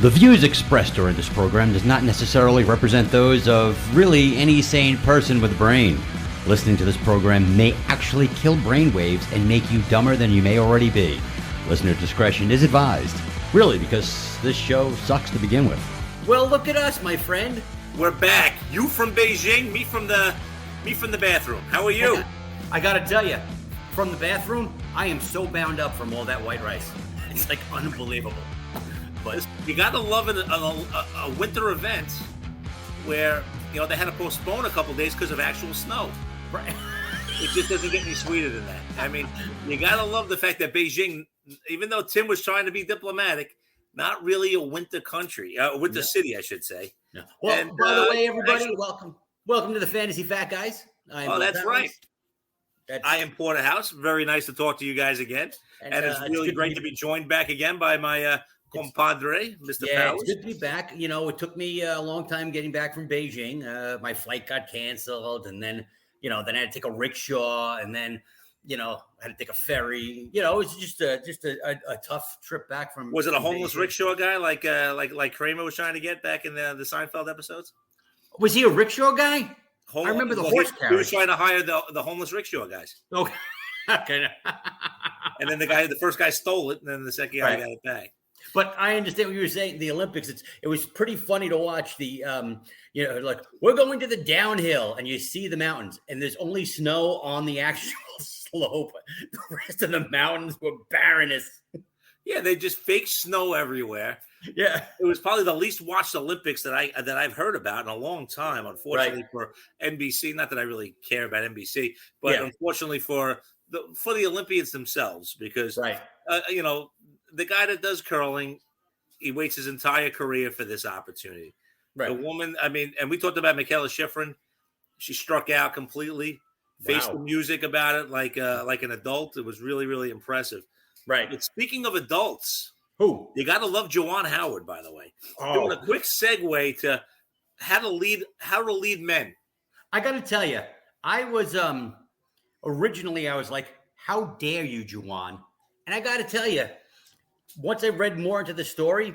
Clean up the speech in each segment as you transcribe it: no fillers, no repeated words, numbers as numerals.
The views expressed during this program does not necessarily represent those of really any sane person with a brain. Listening to this program may actually kill brainwaves and make you dumber than you may already be. Listener discretion is advised. Really, because this show sucks to begin with. Well, look at us, my friend. We're back. You from Beijing, me from the bathroom. How are you? I gotta tell you, from the bathroom, I am so bound up from all that white rice. It's like unbelievable. But you gotta love a winter event where they had to postpone a couple days because of actual snow. Right. It just doesn't get any sweeter than that. I mean, you gotta love the fact that Beijing, even though Tim was trying to be diplomatic, not really a winter country, winter city, I should say. Yeah. Well, and, by the way, everybody, welcome to the Fantasy Fat Guys. That's right. I am Porterhouse. Very nice to talk to you guys again, and it's really great to be joined back again by my compadre, Mr. Powers. It's good to be back. It took me a long time getting back from Beijing. My flight got canceled, and then I had to take a rickshaw, and then I had to take a ferry. It was just a tough trip back from. Was it a homeless Beijing. Rickshaw guy like Kramer was trying to get back in the Seinfeld episodes? Was he a rickshaw guy? I remember the horse carriage. He was trying to hire the homeless rickshaw guys. Okay. Okay. And then the first guy stole it, and then the second guy got it back. But I understand what you were saying. The Olympics, it was pretty funny to watch the, like we're going to the downhill, and you see the mountains, and there's only snow on the actual slope. The rest of the mountains were barrenness. Yeah, they just fake snow everywhere. Yeah, it was probably the least watched Olympics that I've heard about in a long time. Unfortunately for NBC, not that I really care about NBC, but unfortunately for the Olympians themselves, because the guy that does curling, he waits his entire career for this opportunity. Right. The woman, and we talked about Michaela Schifrin. She struck out completely, faced the music about it like an adult. It was really, really impressive. Right. But speaking of adults, who you got to love Juwan Howard, by the way. Doing a quick segue to how to lead men. I got to tell you, I was originally I was like, how dare you, Juwan? And I got to tell you, once I read more into the story,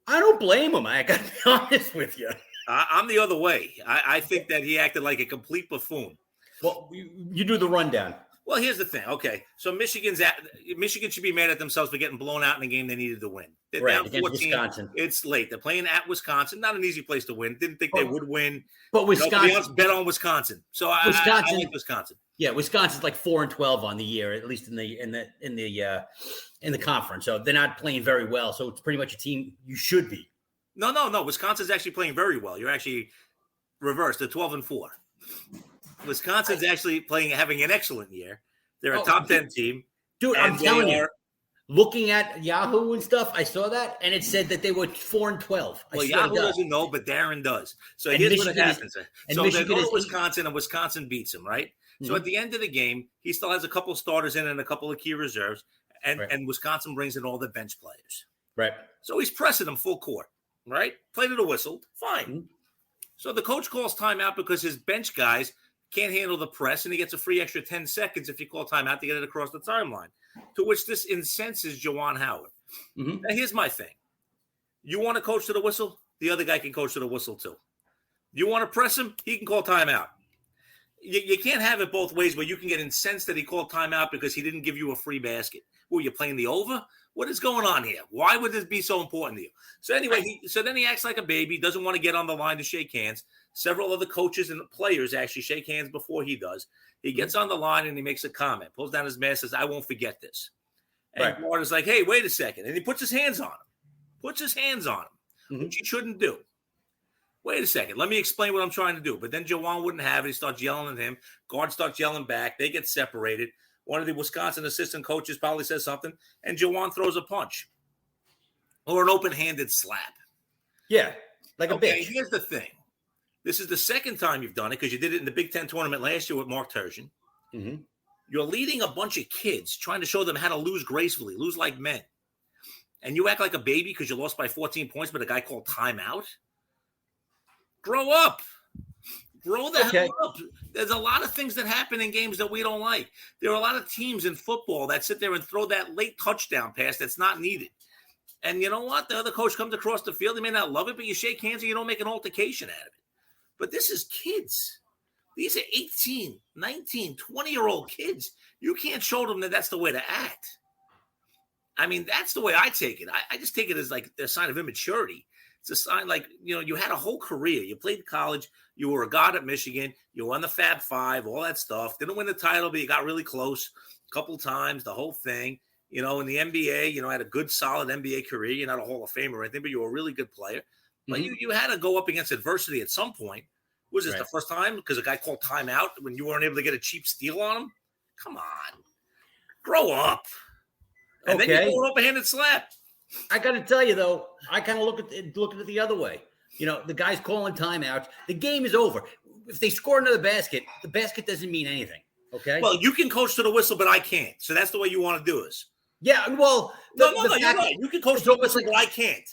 I don't blame him. I got to be honest with you. I'm the other way. I think that he acted like a complete buffoon. Well, you do the rundown. Well, here's the thing. Okay, so Michigan should be mad at themselves for getting blown out in a game they needed to win. They're down 14. Wisconsin. It's late. They're playing at Wisconsin. Not an easy place to win. Didn't think they would win. But Wisconsin, to be honest, bet on Wisconsin. So I like Wisconsin. Yeah, Wisconsin's like 4-12 on the year, at least in the conference. So they're not playing very well. So it's pretty much a team you should be. No. Wisconsin's actually playing very well. You're actually reversed. They're 12-4. Wisconsin's actually having an excellent year. They're a top 10 team. Dude, I'm telling you, looking at Yahoo and stuff, I saw that, and it said that they were 4-12. Well, Yahoo doesn't know, but Darren does. So here's what happens. So they go to Wisconsin, and Wisconsin beats them, right? Mm-hmm. So at the end of the game, he still has a couple starters in and a couple of key reserves, and Wisconsin brings in all the bench players. Right. So he's pressing them full court, right? Played it a whistle. Fine. Mm-hmm. So the coach calls timeout because his bench guys can't handle the press, and he gets a free extra 10 seconds if you call timeout to get it across the timeline, to which this incenses Juwan Howard. Mm-hmm. Now, here's my thing. You want to coach to the whistle? The other guy can coach to the whistle, too. You want to press him? He can call timeout. You can't have it both ways where you can get incensed that he called timeout because he didn't give you a free basket. Well, you're playing the over? What is going on here? Why would this be so important to you? So anyway, then he acts like a baby, doesn't want to get on the line to shake hands. Several other coaches and players actually shake hands before he does. He gets on the line and he makes a comment, pulls down his mask, says, I won't forget this. And Martin's like, hey, wait a second. And he puts his hands on him. Mm-hmm. Which he shouldn't do. Wait a second. Let me explain what I'm trying to do. But then Juwan wouldn't have it. He starts yelling at him. Guard starts yelling back. They get separated. One of the Wisconsin assistant coaches probably says something, and Juwan throws a punch or an open-handed slap. Yeah, like a bitch. Here's the thing. This is the second time you've done it because you did it in the Big Ten tournament last year with Mark Turgeon. Mm-hmm. You're leading a bunch of kids, trying to show them how to lose gracefully, lose like men. And you act like a baby because you lost by 14 points, but a guy called timeout? Grow up. Grow the hell up. There's a lot of things that happen in games that we don't like. There are a lot of teams in football that sit there and throw that late touchdown pass that's not needed. And you know what? The other coach comes across the field. He may not love it, but you shake hands and you don't make an altercation out of it. But this is kids. These are 18, 19, 20-year-old kids. You can't show them that that's the way to act. I mean, that's the way I take it. I just take it as like a sign of immaturity. It's a sign like, you had a whole career. You played college. You were a god at Michigan. You won the Fab Five, all that stuff. Didn't win the title, but you got really close a couple times, the whole thing. In the NBA, had a good, solid NBA career. You're not a Hall of Famer or anything, but you were a really good player. But you had to go up against adversity at some point. Was this the first time? Because a guy called timeout when you weren't able to get a cheap steal on him? Come on. Grow up. And then you pull an open-handed slap. I got to tell you, though, I kind of look at it the other way. The guy's calling timeouts. The game is over. If they score another basket, the basket doesn't mean anything. Okay? Well, you can coach to the whistle, but I can't. So that's the way you want to do this. Yeah, well, no, you're right. You can coach to the whistle, but I can't.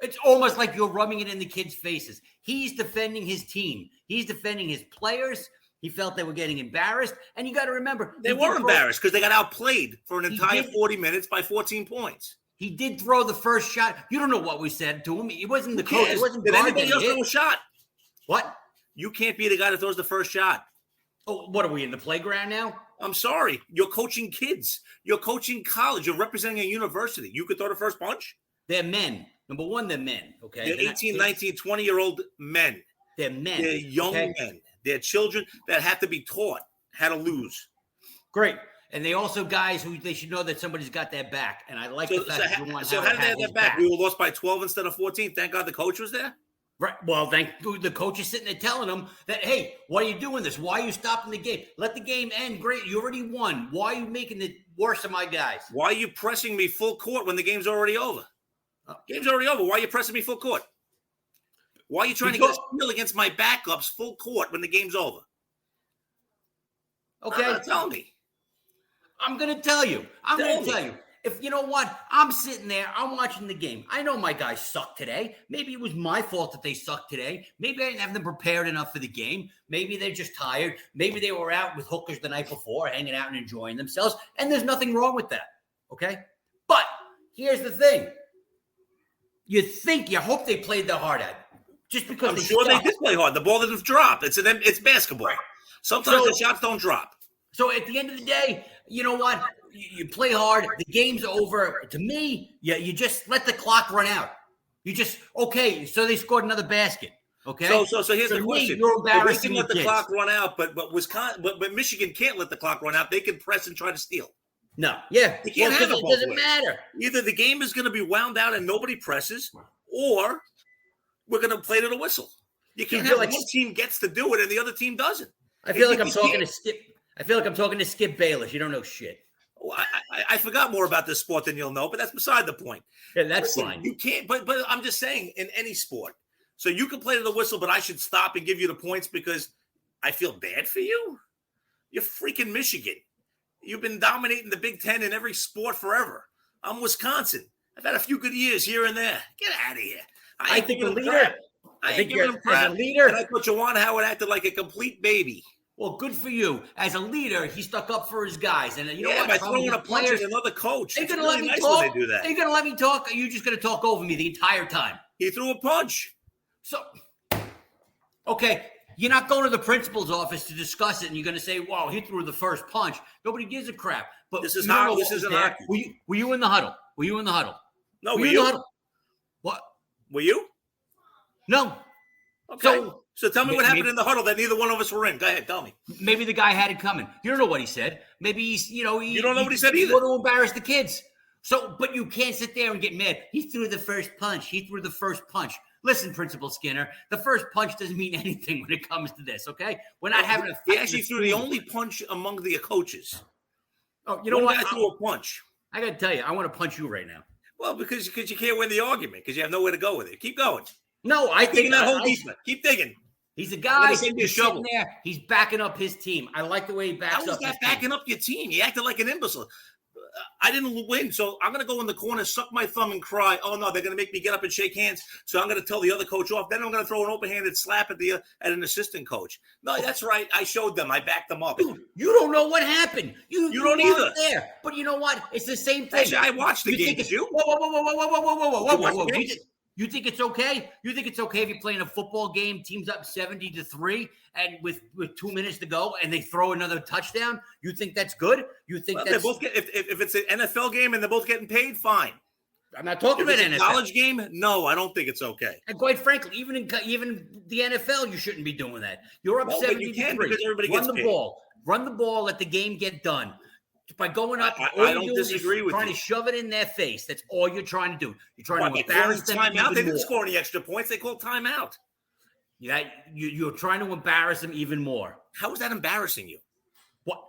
It's almost like you're rubbing it in the kids' faces. He's defending his team. He's defending his players. He felt they were getting embarrassed. And you got to remember. They were embarrassed because they got outplayed for an entire 40 minutes by 14 points. He did throw the first shot. You don't know what we said to him. It wasn't the coach. It wasn't Did anybody else throw a shot? What? You can't be the guy that throws the first shot. Oh, what are we in the playground now? I'm sorry. You're coaching kids. You're coaching college. You're representing a university. You could throw the first punch? They're men. Number one, they're men. Okay. They're 18, 19, 20-year-old men. They're men. They're young men. They're children that have to be taught how to lose. Great. And they also guys who they should know that somebody's got their back. And I like the fact that Juwan So how did they have their back? We were lost by 12 instead of 14. Thank God the coach was there. Right. Well, the coach is sitting there telling them that, hey, why are you doing this? Why are you stopping the game? Let the game end. Great. You already won. Why are you making it worse on my guys? Why are you pressing me full court when the game's already over? Game's already over. Why are you pressing me full court? Why are you trying to get a steal against my backups full court when the game's over? Okay. Tell me. I'm going to tell you. If you know what, I'm sitting there, I'm watching the game. I know my guys suck today. Maybe it was my fault that they sucked today. Maybe I didn't have them prepared enough for the game. Maybe they're just tired. Maybe they were out with hookers the night before, hanging out and enjoying themselves. And there's nothing wrong with that. Okay? But here's the thing. You hope they played their heart out. Just because I'm sure they did play hard. The ball didn't drop. It's basketball. Right. Sometimes the shots don't drop. So at the end of the day, you know what? You play hard. The game's over. To me, you just let the clock run out. You just, okay, so they scored another basket. Okay. So here's the question. You're embarrassing they can let the kids. clock run out, but Wisconsin, but Michigan can't let the clock run out. They can press and try to steal. No. Yeah. You can't have it both doesn't ways. matter. Either the game is going to be wound out and nobody presses, or we're going to play to the whistle. You can't have one team gets to do it and the other team doesn't. I feel like I'm talking to Skip. I feel like I'm talking to Skip Bayless. You don't know shit. Well, I forgot more about this sport than you'll know, but that's beside the point. Yeah, that's fine. You can't, but I'm just saying, in any sport. So you can play to the whistle, but I should stop and give you the points because I feel bad for you? You're freaking Michigan. You've been dominating the Big Ten in every sport forever. I'm Wisconsin. I've had a few good years here and there. Get out of here. I think a leader. I think you're as a leader. And I thought Juwan Howard acted like a complete baby. Well, good for you. As a leader, he stuck up for his guys. And you know what? By throwing a punch at another coach. They're going to really let me nice talk. when they do that. They're going to let me talk. Or are you just going to talk over me the entire time? He threw a punch. So, okay, you're not going to the principal's office to discuss it, and you're going to say, "Wow, he threw the first punch." Nobody gives a crap. But this is how this isn't hockey. Were you in the huddle? Were you in the huddle? No, were you? In the huddle? What? Were you? No. Okay. So tell me what happened in the huddle that neither one of us were in. Go ahead, tell me. Maybe the guy had it coming. You don't know what he said. Maybe he's, you don't know what he said either. You want to embarrass the kids. So, but you can't sit there and get mad. He threw the first punch. He threw the first punch. Listen, Principal Skinner, the first punch doesn't mean anything when it comes to this, okay? We're not having a fight. He actually threw the only punch among the coaches. Oh, you know what? One guy threw a punch. I got to tell you, I want to punch you right now. Well, because you can't win the argument because you have nowhere to go with it. Keep going. No, I think that whole defense. Keep digging. He's a guy who's sitting there. He's backing up his team. I like the way he backs up. How is that backing up your team? He acted like an imbecile. I didn't win, so I'm going to go in the corner, suck my thumb, and cry. Oh no, they're going to make me get up and shake hands. So I'm going to tell the other coach off. Then I'm going to throw an open-handed slap at an assistant coach. No, that's right. I showed them. I backed them up. Dude, you don't know what happened. You don't either. There, but you know what? It's the same thing. Actually, I watched the game. Whoa. You think it's okay? You think it's okay if you're playing a football game, team's up 70-3, and with 2 minutes to go, and they throw another touchdown? You think that's good? You think well, that's they both get if it's an NFL game and they're both getting paid? Fine. I'm not talking about NFL. NFL. College game? No, I don't think it's okay. And quite frankly, even the NFL, you shouldn't be doing that. You're up 70-3. You can because everybody gets paid. Run the ball. Let the game get done. By going up, I don't disagree with you. Trying to shove it in their face. That's all you're trying to do. You're trying to embarrass them. Timeout. They didn't score any extra points. They called timeout. Yeah, you're trying to embarrass them even more. How is that embarrassing you? What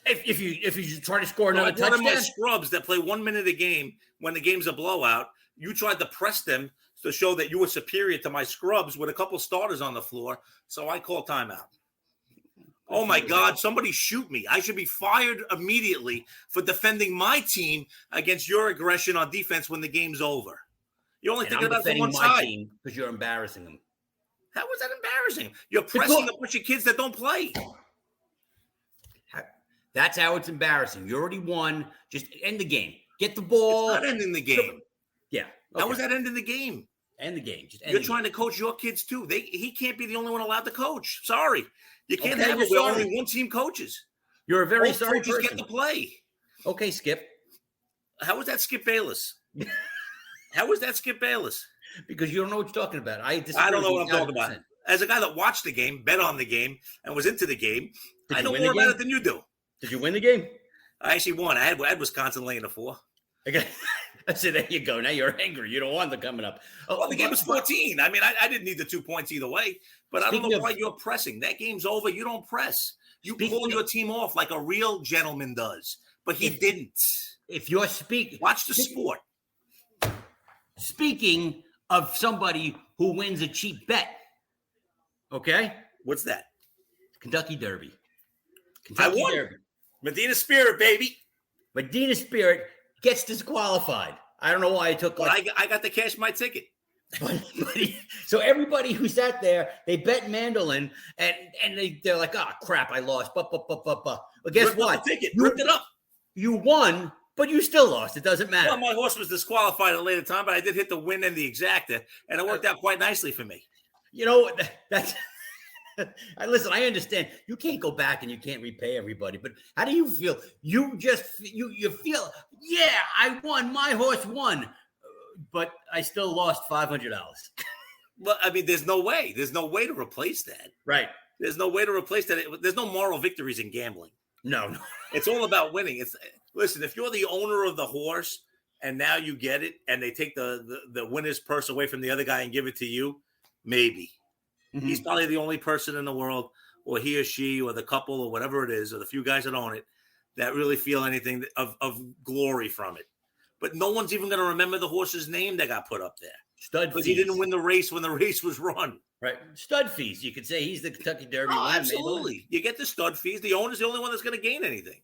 if you try to score another touchdown? One of my scrubs that play 1 minute a game when the game's a blowout, you tried to press them to show that you were superior to my scrubs with a couple starters on the floor. So I call timeout. Oh, my God, somebody shoot me. I should be fired immediately for defending my team against your aggression on defense when the game's over. You're only thinking about the one side. Because you're embarrassing them. How is that embarrassing? You're pressing a bunch of kids that don't play. That's how it's embarrassing. You already won. Just end the game. Get the ball. It's not ending the game. Yeah. Okay. How is that ending the game? End the game. You're trying to coach your kids, too. He can't be the only one allowed to coach. Sorry. You can't have it where only one team coaches. You're a very sorry coaches person. Get to play. Okay, Skip. How is that Skip Bayless? How is that Skip Bayless? Because you don't know what you're talking about. I don't know what I'm talking about. As a guy that watched the game, bet on the game, and was into the game, I know more about it than you do. Did you win the game? I actually won. I had Wisconsin laying a 4. Okay. I said, there you go. Now you're angry. You don't want them coming up. Oh, well, the game was 14. I mean, I didn't need the 2 points either way, but I don't know why you're pressing. That game's over. You don't press. You pull your team off like a real gentleman does, but he didn't. If you're speaking, watch the sport. Speaking of somebody who wins a cheap bet, okay? What's that? Kentucky Derby. I won. Derby. Medina Spirit, baby. Medina Spirit gets disqualified. I don't know why I took. I got to cash my ticket. So everybody who sat there, they bet mandolin, and they're like, "Oh crap, I lost." But guess what? Ripped it up. You won, but you still lost. It doesn't matter. Well, my horse was disqualified at a later time, but I did hit the win and the exacta, and it worked out quite nicely for me. You know that's. Listen, I understand you can't go back and you can't repay everybody, but how do you feel? You feel, yeah, I won. My horse won, but I still lost $500. Well, I mean, there's no way. There's no way to replace that. Right. There's no way to replace that. There's no moral victories in gambling. No. It's all about winning. Listen, if you're the owner of the horse and now you get it and they take the winner's purse away from the other guy and give it to you, maybe. Mm-hmm. He's probably the only person in the world, or he or she, or the couple, or whatever it is, or the few guys that own it, that really feel anything of glory from it. But no one's even going to remember the horse's name that got put up there. Stud fees. Because he didn't win the race when the race was run. Right. Stud fees. You could say he's the Kentucky Derby winner. Absolutely. You get the stud fees. The owner's the only one that's going to gain anything.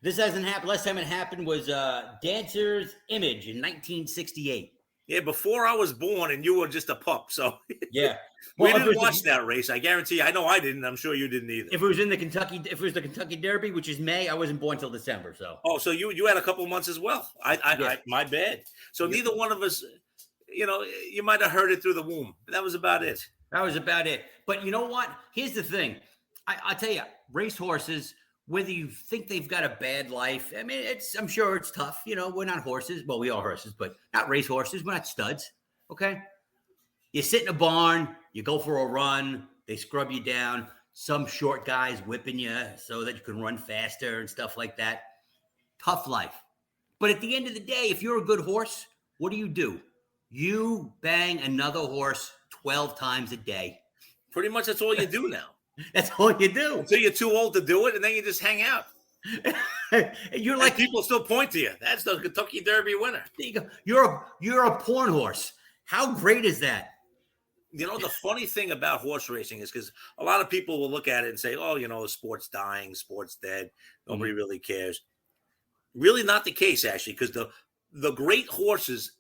This hasn't happened. Last time it happened was Dancer's Image in 1968. Yeah, before I was born, and you were just a pup. So yeah, we didn't watch that race. I guarantee you. I know I didn't. I'm sure you didn't either. If it was the Kentucky Derby, which is May, I wasn't born till December. So so you had a couple months as well. I my bad. So neither one of us, you might have heard it through the womb. But that was about it. But you know what? Here's the thing. I'll tell you, racehorses. Whether you think they've got a bad life, I mean, I'm sure it's tough. We're not horses. Well, we are horses, but not race horses. We're not studs. Okay. You sit in a barn, you go for a run, they scrub you down. Some short guys whipping you so that you can run faster and stuff like that. Tough life. But at the end of the day, if you're a good horse, what do? You bang another horse 12 times a day. Pretty much that's all you do now. That's all you do. Until you're too old to do it, and then you just hang out. You're like, people still point to you. That's the Kentucky Derby winner. There you go. You're a porn horse. How great is that? The funny thing about horse racing is because a lot of people will look at it and say, "Oh, the sport's dying, sport's dead. Nobody really cares." Really not the case, actually, because the great horses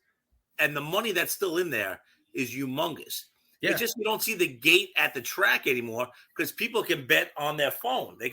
and the money that's still in there is humongous. Yeah. It's just you don't see the gate at the track anymore because people can bet on their phone. They